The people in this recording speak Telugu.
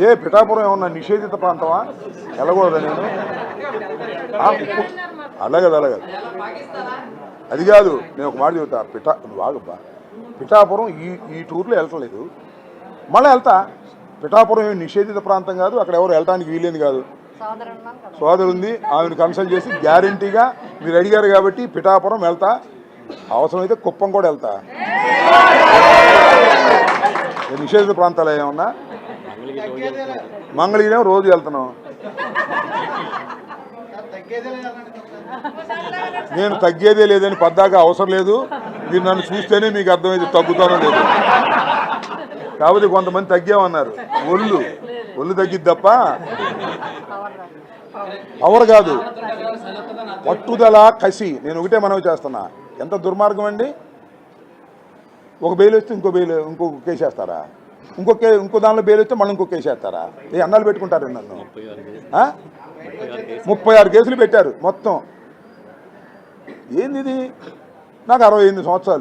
ఏ పిఠాపురం ఏమన్నా నిషేధిత ప్రాంతమా? వెళ్ళకూడదా నేను? అలాగదు అది కాదు. నేను ఒక మాట చెబుతా. నువ్వు ఆగబ్బా. పిఠాపురం ఈ టూర్లో వెళ్ళట్లేదు, మళ్ళీ వెళ్తా. పిఠాపురం ఏమి నిషేధిత ప్రాంతం కాదు, అక్కడ ఎవరు వెళ్ళటానికి వీలేని కాదు. సోదరు ఉంది, ఆమెను కన్సల్ట్ చేసి గ్యారంటీగా మీరు అడిగారు కాబట్టి పిఠాపురం వెళ్తా. అవసరమైతే కుప్పం కూడా వెళ్తా. నిషేధిత ప్రాంతాలు ఏమన్నా? మంగళగిరేమో రోజు వెళ్తున్నాం. నేను తగ్గేదే లేదని పద్దాకా అవసరం లేదు. మీరు నన్ను చూస్తేనే మీకు అర్థమైంది తగ్గుతానో లేదు. కాబట్టి కొంతమంది తగ్గామన్నారు. ఒళ్ళు తగ్గిద్ది తప్ప పవర్ కాదు, పట్టుదల, కసి. నేను ఒకటే మనవి చేస్తున్నా. ఎంత దుర్మార్గం అండి! ఒక బెయిల్ వస్తే ఇంకో కేసు వేస్తారా? ఇంకో దానిలో బెయిల్ వస్తే మళ్ళీ ఇంకో కేసు వేస్తారా? ఏ అన్నాలు పెట్టుకుంటారు నన్ను? 36 కేసులు పెట్టారు మొత్తం. ఏంది ఇది? నాకు 68 సంవత్సరాలు.